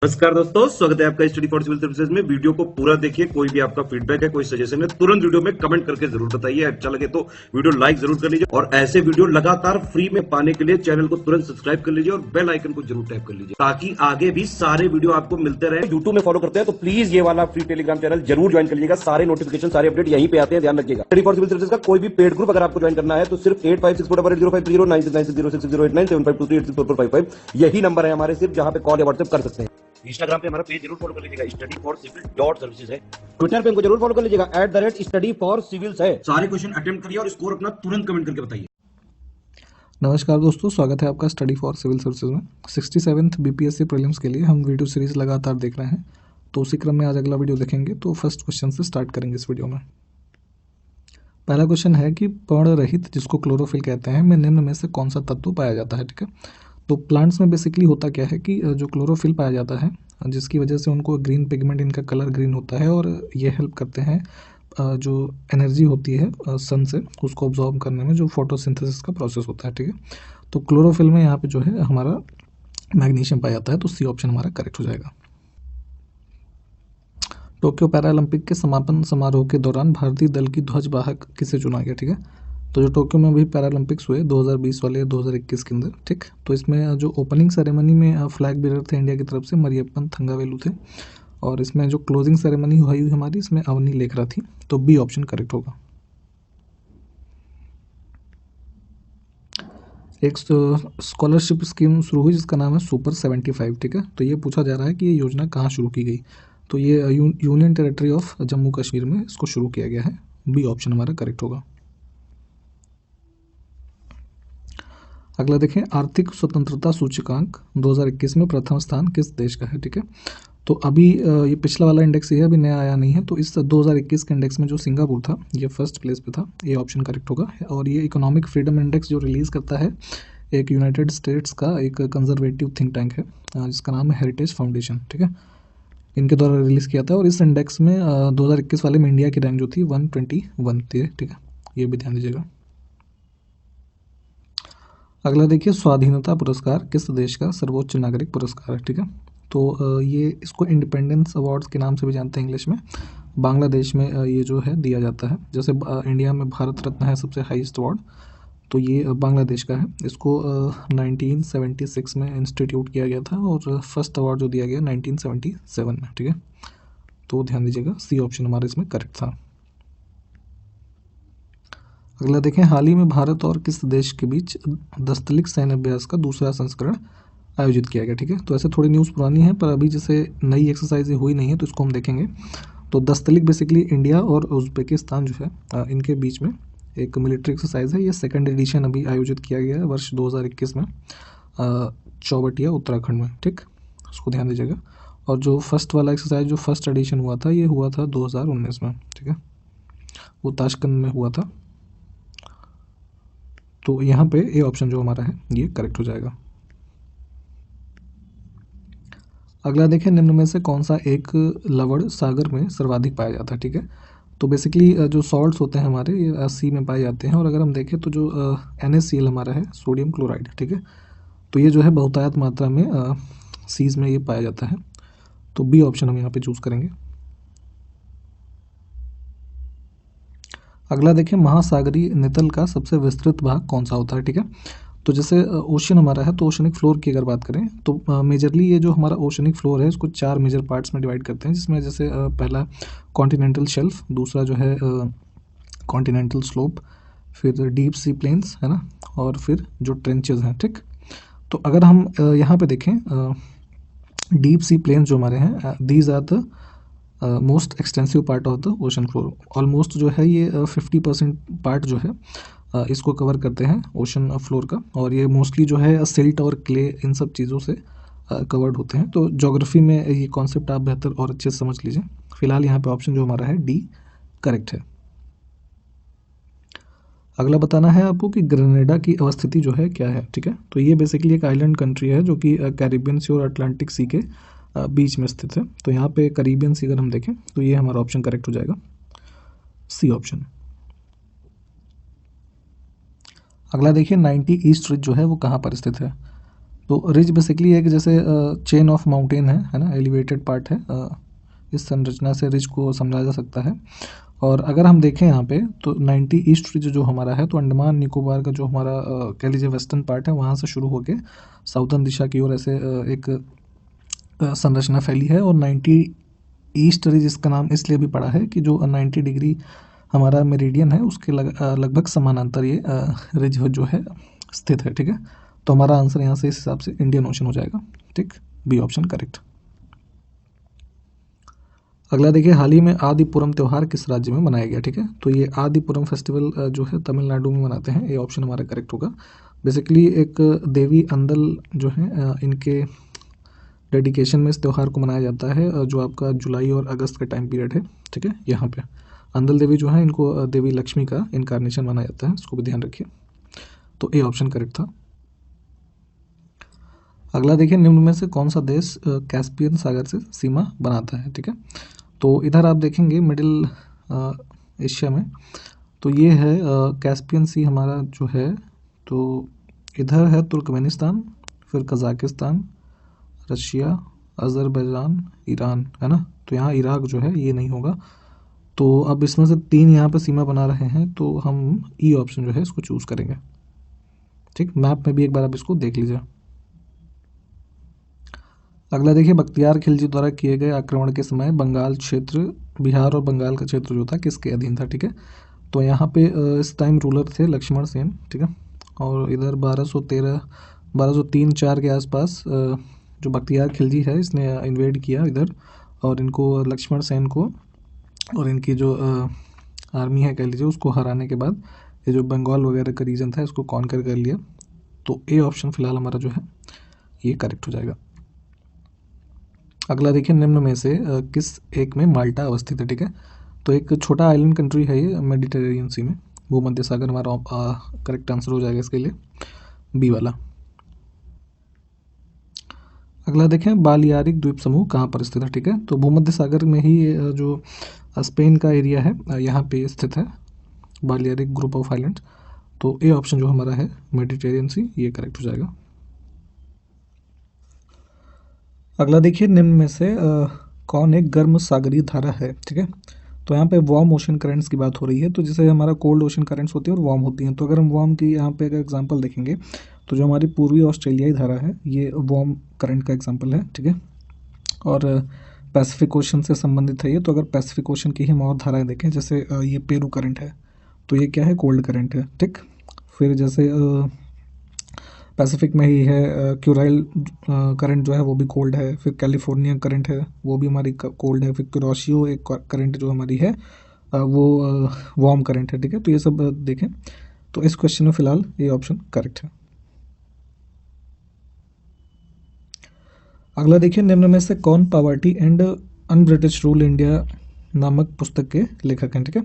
नमस्कार दोस्तों, स्वागत है आपका स्टडी फॉर सिविल सर्विसेज में। वीडियो को पूरा देखिए। कोई भी आपका फीडबैक है, कोई सजेशन है, तुरंत वीडियो में कमेंट करके जरूर बताइए। अच्छा लगे तो वीडियो लाइक जरूर कर लीजिए और ऐसे वीडियो लगातार फ्री में पाने के लिए चैनल को तुरंत सब्सक्राइब कर लीजिए और बेल आइकन को जरूर टैप कर लीजिए ताकि आगे भी सारे वीडियो आपको मिलते रहे। यूट्यूब में फॉलो करते हैं तो प्लीज ये वाला फ्री टेलीग्राम चैनल जरूर ज्वाइन कर लीजिएगा। सारे नोटिफिकेशन, सारे अपडेट यहीं पे आते हैं, ध्यान रखिएगा। स्टडी फॉर सिविल सर्विसेज का कोई भी पेड ग्रुप अगर आपको ज्वाइन करना है तो सिर्फ 8564805609696086089483864455 यही नंबर है हमारे, सिर्फ जहां पे कॉल या व्हाट्सएप कर सकते हैं। इंस्टाग्राम पे हमारा पेज जरूर फॉलो कर लीजिएगा, study for civil dot services है। ट्विटर पे हमको जरूर फॉलो कर लीजिएगा, @स्टडी फॉर सिविल्स है। सारे क्वेश्चन अटेम्प्ट करिए और स्कोर अपना तुरंत कमेंट करके बताइए। नमस्कार दोस्तों, स्वागत है आपका स्टडी फॉर सिविल सर्विसेज में। 67th बीपीएससी प्रीलिम्स के लिए हम वीडियो सीरीज लगातार देख रहे हैं, तो उसी क्रम में आज अगला वीडियो देखेंगे। तो फर्स्ट क्वेश्चन से स्टार्ट करेंगे इस वीडियो में। पहला क्वेश्चन है कि पर्णरहित, जिसको क्लोरोफिल कहते हैं, में निम्न में से कौन सा तत्व पाया जाता है। ठीक है, तो प्लांट्स में बेसिकली होता क्या है कि जो क्लोरोफिल पाया जाता है, जिसकी वजह से उनको ग्रीन पिगमेंट, इनका कलर ग्रीन होता है और ये हेल्प करते हैं जो एनर्जी होती है सन से, उसको ऑब्जॉर्व करने में, जो फोटोसिंथेसिस का प्रोसेस होता है। ठीक है, तो क्लोरोफिल में यहाँ पे जो है हमारा मैग्नीशियम पाया जाता है, तो सी ऑप्शन हमारा करेक्ट हो जाएगा। टोक्यो पैरालंपिक के समापन समारोह के दौरान भारतीय दल की ध्वजवाहक किसे चुना गया। ठीक है, तो जो टोक्यो में अभी पैरालंपिक्स हुए 2020 वाले, 2021 के अंदर, ठीक, तो इसमें जो ओपनिंग सेरेमनी में फ्लैग बेरर थे इंडिया की तरफ से, मरियप्पन थंगावेलु थे, और इसमें जो क्लोजिंग सेरेमनी हुई हमारी, इसमें अवनी लेखरा थी, तो बी ऑप्शन करेक्ट होगा। एक स्कॉलरशिप स्कीम शुरू हुई जिसका नाम है सुपर 75। ठीक है, तो ये पूछा जा रहा है कि ये योजना कहाँ शुरू की गई, तो ये union territory of Jammu Kashmir में इसको शुरू किया गया है। बी ऑप्शन हमारा करेक्ट होगा। अगला देखें, आर्थिक स्वतंत्रता सूचकांक 2021 में प्रथम स्थान किस देश का है। ठीक है, तो अभी ये पिछला वाला इंडेक्स ही है, अभी नया आया नहीं है, तो इस 2021 के इंडेक्स में जो सिंगापुर था, ये फर्स्ट प्लेस पे था। ये ऑप्शन करेक्ट होगा। और ये इकोनॉमिक फ्रीडम इंडेक्स जो रिलीज़ करता है एक यूनाइटेड स्टेट्स का एक कंजर्वेटिव थिंक टैंक है, जिसका नाम है हेरिटेज फाउंडेशन। ठीक है, इनके द्वारा रिलीज़ किया था, और इस इंडेक्स में 2021 वाले में इंडिया की रैंक जो थी 121 थी। ठीक है, ये भी ध्यान दीजिएगा। अगला देखिए, स्वाधीनता पुरस्कार किस देश का सर्वोच्च नागरिक पुरस्कार है। ठीक है, तो ये इसको इंडिपेंडेंस अवार्ड्स के नाम से भी जानते हैं इंग्लिश में। बांग्लादेश में ये जो है दिया जाता है। जैसे इंडिया में भारत रत्न है सबसे हाईएस्ट अवार्ड, तो ये बांग्लादेश का है। इसको 1976 में इंस्टीट्यूट किया गया था, और फर्स्ट अवार्ड जो दिया गया 1977 में। ठीक है, तो ध्यान दीजिएगा, सी ऑप्शन हमारे इसमें करेक्ट था। अगला देखें, हाल ही में भारत और किस देश के बीच दस्तलिक सैन्य अभ्यास का दूसरा संस्करण आयोजित किया गया। ठीक है, तो ऐसे थोड़ी न्यूज़ पुरानी है, पर अभी जैसे नई एक्सरसाइज हुई नहीं है, तो इसको हम देखेंगे। तो दस्तलिक बेसिकली इंडिया और उज्बेकिस्तान जो है इनके बीच में एक मिलिट्री एक्सरसाइज है। ये सेकंड एडिशन अभी आयोजित किया गया है वर्ष 2021 में चौबटिया उत्तराखंड में। ठीक, उसको ध्यान दीजिएगा। और जो फर्स्ट वाला एक्सरसाइज, जो फर्स्ट एडिशन हुआ था, ये हुआ था 2019 में। ठीक है, वो ताशकंद में हुआ था। तो यहाँ पे ए ऑप्शन जो हमारा है ये करेक्ट हो जाएगा। अगला देखें, निम्न में से कौन सा एक लवण सागर में सर्वाधिक पाया जाता है। ठीक है, तो बेसिकली जो सॉल्ट्स होते हैं हमारे, ये सी में पाए जाते हैं। और अगर हम देखें तो जो NaCl हमारा है, सोडियम क्लोराइड, ठीक है, तो ये जो है बहुतायत मात्रा में सीज में ये पाया जाता है, तो बी ऑप्शन हम यहाँ पे चूज करेंगे। अगला देखें, महासागरीय नितल का सबसे विस्तृत भाग कौन सा होता है। ठीक है, तो जैसे ओशन हमारा है, तो ओशनिक फ्लोर की अगर बात करें तो मेजरली ये जो हमारा ओशनिक फ्लोर है, इसको 4 मेजर पार्ट्स में डिवाइड करते हैं, जिसमें जैसे पहला कॉन्टिनेंटल शेल्फ, दूसरा जो है कॉन्टिनेंटल स्लोप, फिर डीप सी प्लेन्स है ना, और फिर जो ट्रेंचेस हैं। ठीक, तो अगर हम यहाँ पे देखें, डीप सी प्लेन्स जो हमारे हैं, these are the most extensive part of the ocean floor. Almost जो है ये 50% पार्ट जो है इसको कवर करते हैं ओशन फ्लोर का, और ये मोस्टली जो है सिल्ट और क्ले, इन सब चीज़ों से कवर्ड होते हैं। तो ज्योग्राफी में ये कॉन्सेप्ट आप बेहतर और अच्छे से समझ लीजिए। फिलहाल यहाँ पे ऑप्शन जो हमारा है डी करेक्ट है। अगला बताना है आपको कि ग्रेनेडा की अवस्थिति जो है क्या है। ठीक है, तो ये बेसिकली एक आइलैंड कंट्री है जो कि कैरिबियन सी और अटलांटिक सी के बीच में स्थित है। तो यहाँ पे कैरिबियन सी अगर हम देखें तो ये हमारा ऑप्शन करेक्ट हो जाएगा, सी ऑप्शन। अगला देखिए, 90 ईस्ट रिज जो है वो कहाँ पर स्थित है। तो रिज बेसिकली एक जैसे चेन ऑफ माउंटेन है ना, एलिवेटेड पार्ट है। इस संरचना से रिज को समझा जा सकता है। और अगर हम देखें यहाँ पे तो 90 ईस्ट रिज जो हमारा है, तो अंडमान निकोबार का जो हमारा कह लीजिए वेस्टर्न पार्ट है, वहाँ से शुरू होके साउथर्न दिशा की ओर ऐसे एक संरचना फैली है। और 90 ईस्ट रिज इसका नाम इसलिए भी पड़ा है कि जो 90 डिग्री हमारा मेरिडियन है उसके लगभग समानांतर ये रिज जो है स्थित है। ठीक है, तो हमारा आंसर यहाँ से इस हिसाब से इंडियन ओशन हो जाएगा। ठीक, बी ऑप्शन करेक्ट। अगला देखिए, हाल ही में आदिपुरम त्यौहार किस राज्य में मनाया गया। ठीक है, तो ये आदिपुरम फेस्टिवल जो है तमिलनाडु में मनाते हैं। ये ऑप्शन हमारा करेक्ट होगा। बेसिकली एक देवी अंदल जो है इनके डेडिकेशन में इस त्यौहार को मनाया जाता है, जो आपका जुलाई और अगस्त का टाइम पीरियड है। ठीक है, यहाँ पे अंदल देवी जो है इनको देवी लक्ष्मी का इनकारनेशन माना जाता है, इसको भी ध्यान रखिए। तो ए ऑप्शन करेक्ट था। अगला देखिए, निम्न में से कौन सा देश कैस्पियन सागर से सीमा बनाता है। ठीक है, तो इधर आप देखेंगे मिडिल एशिया में, तो ये है कैस्पियन सी हमारा जो है, तो इधर है तुर्कमेनिस्तान, फिर कज़ाकिस्तान, रशिया, अज़रबैजान, ईरान, है ना। तो यहाँ इराक जो है ये नहीं होगा। तो अब इसमें से 3 यहाँ पे सीमा बना रहे हैं, तो हम ई ऑप्शन जो है इसको चूज़ करेंगे। ठीक, मैप में भी एक बार आप इसको देख लीजिए। अगला देखिए, बख्तियार खिलजी द्वारा किए गए आक्रमण के समय बंगाल क्षेत्र, बिहार और बंगाल का क्षेत्र जो था किसके अधीन था। ठीक है, तो यहाँ पे इस टाइम रूलर थे लक्ष्मण सेन। ठीक है, और इधर 1203-4 के आसपास जो बख्तियार खिलजी है इसने इन्वेड किया इधर, और इनको लक्ष्मण सेन को और इनकी जो आर्मी है कह लीजिए उसको हराने के बाद ये जो बंगाल वगैरह का रीजन था इसको कॉन्कर कर लिया। तो ए ऑप्शन फिलहाल हमारा जो है ये करेक्ट हो जाएगा। अगला देखिए, निम्न में से किस एक में माल्टा अवस्थित है। ठीक है, तो एक छोटा आइलैंड कंट्री है ये मेडिटेरेनियन सी में, भूमध्य सागर हमारा करेक्ट आंसर हो जाएगा इसके लिए, बी वाला। अगला देखें, बालियारिक द्वीप समूह कहाँ पर स्थित है। ठीक है, तो भूमध्य सागर में ही ये जो स्पेन का एरिया है यहाँ पे स्थित है बालियारिक ग्रुप ऑफ आइलैंड। तो ए ऑप्शन जो हमारा है मेडिटेरियन सी, ये करेक्ट हो जाएगा। अगला देखिए, निम्न में से कौन एक गर्म सागरीय धारा है। ठीक है, तो यहाँ पे वार्म ओशन करंट्स की बात हो रही है, तो जैसे हमारा कोल्ड ओशन करंट्स होती है और वार्म होती हैं। तो अगर हम वार्म की यहाँ पे अगर एग्जांपल देखेंगे तो जो हमारी पूर्वी ऑस्ट्रेलियाई धारा है ये वार्म करंट का एग्जांपल है। ठीक है, और पैसिफिक ओशन से संबंधित है ये। तो अगर पैसिफिक ओशन की ही हम और धाराएँ देखें, जैसे ये पेरू करंट है, तो ये क्या है, कोल्ड करंट है। ठीक, फिर जैसे पैसिफिक में ही है क्यूराइल करंट जो है वो भी कोल्ड है। फिर कैलिफोर्निया करंट है वो भी हमारी कोल्ड है। फिर कुरोशियो एक करंट जो हमारी है वो वार्म करंट है। ठीक है, तो ये सब देखें, तो इस क्वेश्चन में फिलहाल ये ऑप्शन करेक्ट है। अगला देखिए, निम्न में से कौन poverty and un British rule India नामक पुस्तक के लेखक हैं। ठीक है,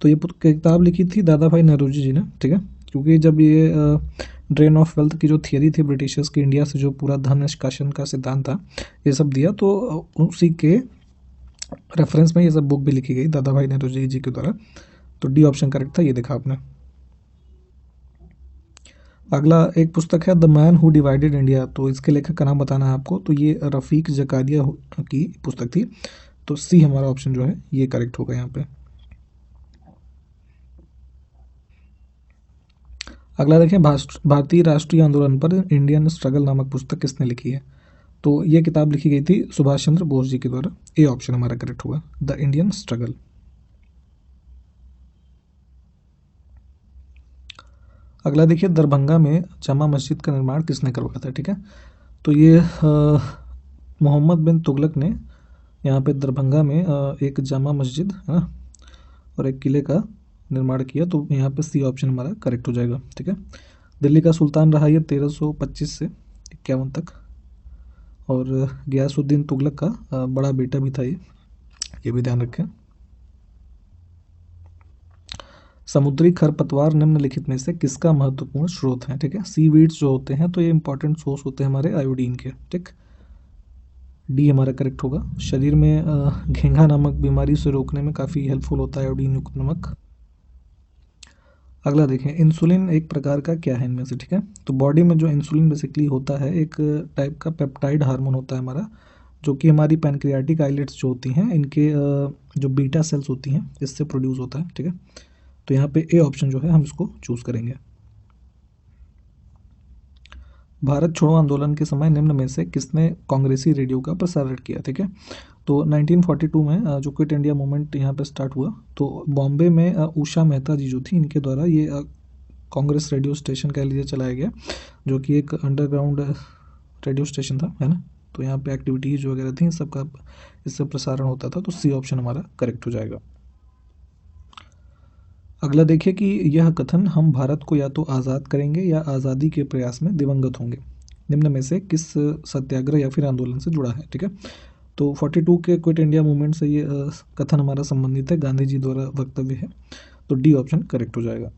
तो ये किताब लिखी थी दादा भाई नौरोजी जी ने। ठीक है, क्योंकि जब ये ड्रेन ऑफ वेल्थ की जो थियरी थी ब्रिटिशर्स की इंडिया से जो पूरा धन निष्कासन का सिद्धांत था ये सब दिया, तो उसी के रेफरेंस में ये सब बुक भी लिखी गई दादा भाई नौरोजी जी के द्वारा। तो डी ऑप्शन करेक्ट था, ये देखा आपने। अगला एक पुस्तक है the man who divided India, तो इसके लेखक का नाम बताना है आपको। तो ये रफ़ीक जकारिया की पुस्तक थी। तो सी हमारा ऑप्शन जो है ये करेक्ट होगा यहाँ पे। अगला देखें, भारतीय राष्ट्रीय आंदोलन पर इंडियन स्ट्रगल नामक पुस्तक किसने लिखी है। तो ये किताब लिखी गई थी सुभाष चंद्र बोस जी के द्वारा। ए ऑप्शन हमारा करेक्ट होगा, द इंडियन स्ट्रगल। अगला देखिए, दरभंगा में जामा मस्जिद का निर्माण किसने करवाया था। ठीक है, तो ये मोहम्मद बिन तुगलक ने यहाँ पे दरभंगा में एक जामा मस्जिद है ना और एक किले का निर्माण किया। तो यहाँ पे सी ऑप्शन हमारा करेक्ट हो जाएगा। ठीक है, दिल्ली का सुल्तान रहा ये 1325 से 51 तक, और गयासुद्दीन तुगलक का बड़ा बेटा भी था ये भी ध्यान रखें। समुद्री खरपतवार निम्नलिखित में से किसका महत्वपूर्ण स्रोत है। ठीक है, सीवीड्स जो होते हैं तो ये इंपॉर्टेंट सोर्स होते हैं हमारे आयोडीन के। ठीक, डी हमारा करेक्ट होगा। शरीर में घेंघा नामक बीमारी से रोकने में काफ़ी हेल्पफुल होता है आयोडीन युक्त नमक। अगला देखें, इंसुलिन एक प्रकार का क्या है इनमें से, ठीक है। तो बॉडी में जो इंसुलिन बेसिकली होता है एक टाइप का पेप्टाइड हार्मोन होता है हमारा, जो कि हमारी पैनक्रियाटिक आइलेट्स जो होती हैं इनके जो बीटा सेल्स होती हैं इससे प्रोड्यूस होता है, ठीक है। तो यहाँ पे ए ऑप्शन जो है हम इसको चूज़ करेंगे। भारत छोड़ो आंदोलन के समय निम्न में से किसने कांग्रेसी रेडियो का प्रसारण किया, ठीक है। तो 1942 में जो क्विट इंडिया मूवमेंट यहाँ पे स्टार्ट हुआ, तो बॉम्बे में उषा मेहता जी जो थी इनके द्वारा ये कांग्रेस रेडियो स्टेशन कह लीजिए चलाया गया, जो कि एक अंडरग्राउंड रेडियो स्टेशन था, है ना। तो यहाँ पे एक्टिविटीज़ जो वगैरह थी सबका इससे प्रसारण होता था। तो सी ऑप्शन हमारा करेक्ट हो जाएगा। अगला देखिए कि यह कथन हम भारत को या तो आज़ाद करेंगे या आज़ादी के प्रयास में दिवंगत होंगे, निम्न में से किस सत्याग्रह या फिर आंदोलन से जुड़ा है, ठीक है। तो 42 के क्विट इंडिया मूवमेंट से ये कथन हमारा संबंधित है, गांधी जी द्वारा वक्तव्य है। तो डी ऑप्शन करेक्ट हो जाएगा।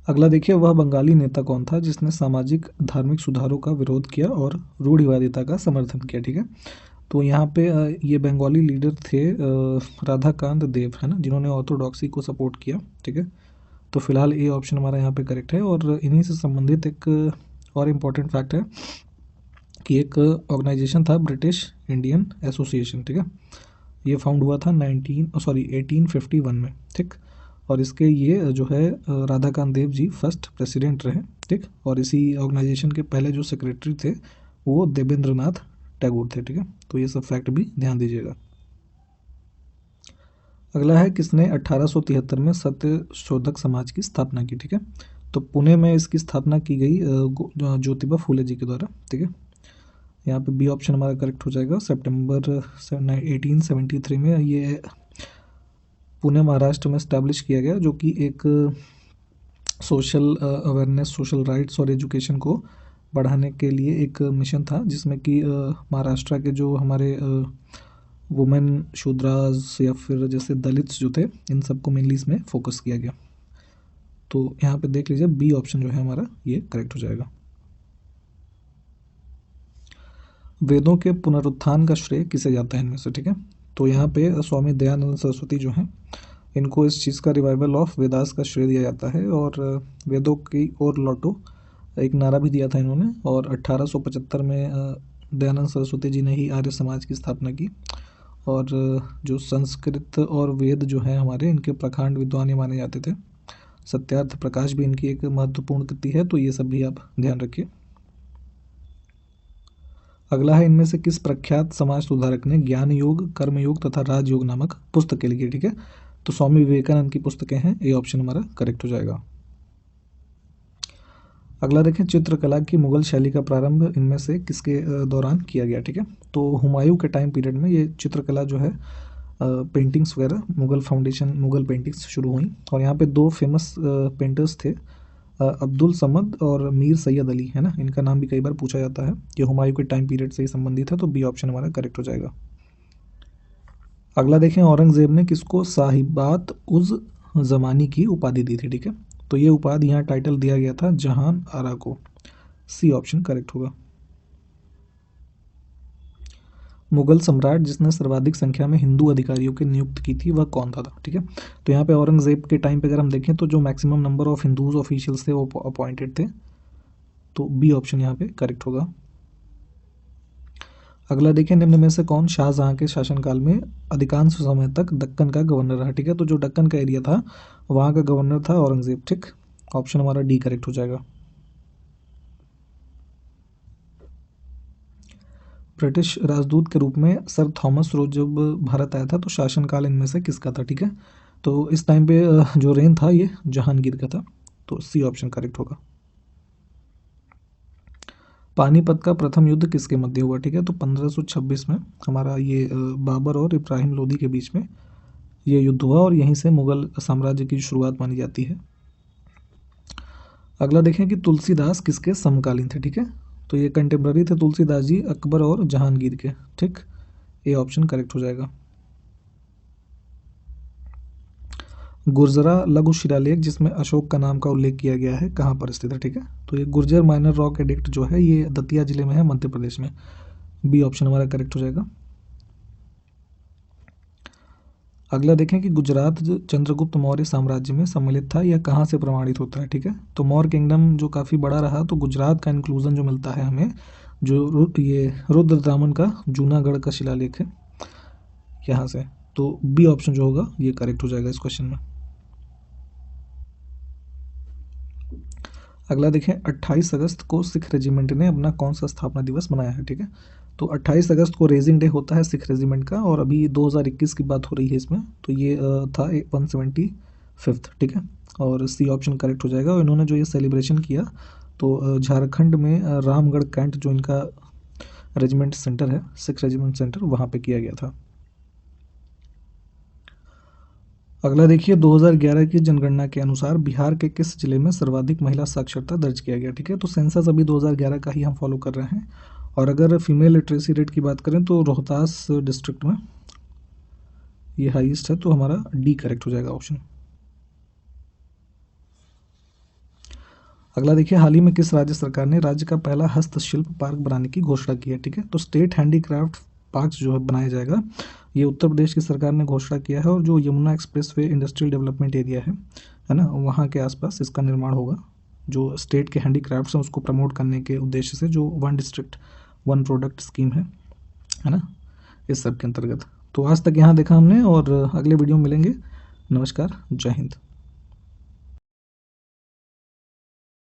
अगला देखिए, वह बंगाली नेता कौन था जिसने सामाजिक धार्मिक सुधारों का विरोध किया और रूढ़िवादिता का समर्थन किया, ठीक है। तो यहाँ पे ये बंगाली लीडर थे राधाकांत देव, है ना, जिन्होंने ऑर्थोडॉक्सी को सपोर्ट किया, ठीक है। तो फिलहाल ए ऑप्शन हमारा यहाँ पे करेक्ट है। और इन्हीं से संबंधित एक और इम्पॉर्टेंट फैक्ट है कि एक ऑर्गेनाइजेशन था ब्रिटिश इंडियन एसोसिएशन, ठीक है। ये फाउंड हुआ था 1851 में, ठीक। और इसके ये जो है राधाकांत देव जी फर्स्ट प्रेसिडेंट रहे, ठीक। और इसी ऑर्गेनाइजेशन के पहले जो सेक्रेटरी थे वो देवेंद्रनाथ टैगोर थे, ठीक है। तो ये सब फैक्ट भी ध्यान दीजिएगा। अगला है, किसने 1873 में सत्य शोधक समाज की स्थापना की, ठीक है। तो पुणे में इसकी स्थापना की गई ज्योतिबा फूले जी के द्वारा, ठीक है। यहाँ पे बी ऑप्शन हमारा करेक्ट हो जाएगा। सितंबर 1873 में ये पुणे महाराष्ट्र में इस्टेब्लिश किया गया, जो कि एक सोशल अवेयरनेस, सोशल राइट्स और एजुकेशन को बढ़ाने के लिए एक मिशन था, जिसमें कि महाराष्ट्र के जो हमारे वुमेन शूद्रास या फिर जैसे दलित्स जो थे इन सबको मेनली इसमें फोकस किया गया। तो यहाँ पे देख लीजिए बी ऑप्शन जो है हमारा ये करेक्ट हो जाएगा। वेदों के पुनरुत्थान का श्रेय किसे जाता है इनमें से, ठीक है। तो यहाँ पे स्वामी दयानंद सरस्वती जो हैं इनको इस चीज़ का रिवाइवल ऑफ वेदास का श्रेय दिया जाता है। और वेदों की ओर लौटो एक नारा भी दिया था इन्होंने। और 1875 में दयानंद सरस्वती जी ने ही आर्य समाज की स्थापना की। और जो संस्कृत और वेद जो हैं हमारे इनके प्रकांड विद्वान ये माने जाते थे। सत्यार्थ प्रकाश भी इनकी एक महत्वपूर्ण कृति है। तो ये सब भी आप ध्यान रखिए। अगला है, इनमें से किस प्रख्यात समाज सुधारक ने ज्ञान योग, कर्म योग तथा राजयोग नामक पुस्तकें लिखी, ठीक है। तो स्वामी विवेकानंद की पुस्तकें हैं। ए ऑप्शन हमारा करेक्ट हो जाएगा। अगला देखें, चित्रकला की मुगल शैली का प्रारंभ इनमें से किसके दौरान किया गया, ठीक है। तो हुमायूं के टाइम पीरियड में ये चित्रकला जो है पेंटिंग्स वगैरह मुगल पेंटिंग्स शुरू हुई। और यहाँ पे दो फेमस पेंटर्स थे, अब्दुल समद और मीर सैयद अली, है ना। इनका नाम भी कई बार पूछा जाता है। ये हुमायूं के टाइम पीरियड से ही संबंधित है। तो बी ऑप्शन हमारा करेक्ट हो जाएगा। अगला देखें, औरंगजेब ने किसको साहिबात उज जमानी की उपाधि दी थी, ठीक है। तो ये उपाधि यहाँ टाइटल दिया गया था जहान आरा को। सी ऑप्शन करेक्ट होगा। मुगल सम्राट जिसने सर्वाधिक संख्या में हिंदू अधिकारियों की नियुक्त की थी वह कौन था, ठीक है। तो यहाँ पे औरंगजेब के टाइम पे अगर हम देखें तो जो maximum number of Hindus officials थे वो अपॉइंटेड थे। तो बी ऑप्शन यहाँ पे करेक्ट होगा। अगला देखिए, निम्न में से कौन शाहजहां के शासनकाल में अधिकांश समय तक दक्कन का गवर्नर रहा, ठीक है। तो जो दक्कन का एरिया था वहाँ का गवर्नर था औरंगजेब, ठीक। ऑप्शन हमारा डी करेक्ट हो जाएगा। ब्रिटिश राजदूत के रूप में सर थॉमस रोज जब भारत आया था तो शासनकाल इनमें से किसका था, ठीक है। तो इस टाइम पे जो रेन था ये जहांगीर का था। तो सी ऑप्शन करेक्ट होगा। पानीपत का प्रथम युद्ध किसके मध्य हुआ, ठीक है। तो 1526 में हमारा ये बाबर और इब्राहिम लोदी के बीच में ये युद्ध हुआ और यहीं से मुगल साम्राज्य की शुरुआत मानी जाती है। अगला देखें कि तुलसीदास किसके समकालीन थे, ठीक है। तो ये कंटेम्प्ररी थे तुलसीदास जी अकबर और जहांगीर के, ठीक। ए ऑप्शन करेक्ट हो जाएगा। गुर्जरा लघु शिलालेख जिसमें अशोक का नाम का उल्लेख किया गया है कहाँ पर स्थित है, ठीक है। तो ये गुर्जर माइनर रॉक एडिक्ट जो है ये दतिया जिले में है, मध्य प्रदेश में। बी ऑप्शन हमारा करेक्ट हो जाएगा। अगला देखें कि गुजरात जो चंद्रगुप्त मौर्य साम्राज्य में सम्मिलित था या कहाँ से प्रमाणित होता है। ठीक है, तो मौर्य किंगडम जो काफ़ी बड़ा रहा, तो गुजरात का इंक्लूजन जो मिलता है हमें, जो ये रुद्रदामन का जूनागढ़ का शिलालेख है यहाँ से, तो बी ऑप्शन जो होगा ये करेक्ट हो जाएगा इस क्वेश्चन में। अगला देखें, 28 अगस्त को सिख रेजिमेंट ने अपना कौन सा स्थापना दिवस मनाया है। ठीक है, तो 28 अगस्त को रेजिंग डे होता है सिख रेजिमेंट का, और अभी 2021 की बात हो रही है इसमें, तो ये था 175। ठीक है, और सी ऑप्शन करेक्ट हो जाएगा। और इन्होंने जो ये सेलिब्रेशन किया, तो झारखंड में रामगढ़ कैंट जो इनका रेजिमेंट सेंटर है, सिख रेजिमेंट सेंटर, वहाँ पे किया गया था। अगला देखिए, 2011 की जनगणना के अनुसार बिहार के किस जिले में सर्वाधिक महिला साक्षरता दर्ज किया गया। ठीक है, तो सेंसस अभी 2011 का ही हम फॉलो कर रहे हैं, और अगर फीमेल लिटरेसी रेट की बात करें तो रोहतास डिस्ट्रिक्ट में ये हाईएस्ट है, तो हमारा डी करेक्ट हो जाएगा ऑप्शन। अगला देखिए, हाल ही में किस राज्य सरकार ने राज्य का पहला हस्तशिल्प पार्क बनाने की घोषणा की है। ठीक है, तो स्टेट हैंडीक्राफ्ट पार्क जो है बनाया जाएगा, ये उत्तर प्रदेश की सरकार ने घोषणा किया है, और जो Yamuna expressway industrial development area है ना, वहाँ के आसपास इसका निर्माण होगा। जो स्टेट के हैंडीक्राफ्ट्स हैं उसको प्रमोट करने के उद्देश्य से, जो one district one product scheme है ना, इस सब के अंतर्गत। तो आज तक यहाँ देखा हमने, और अगले वीडियो में मिलेंगे। नमस्कार, जय हिंद।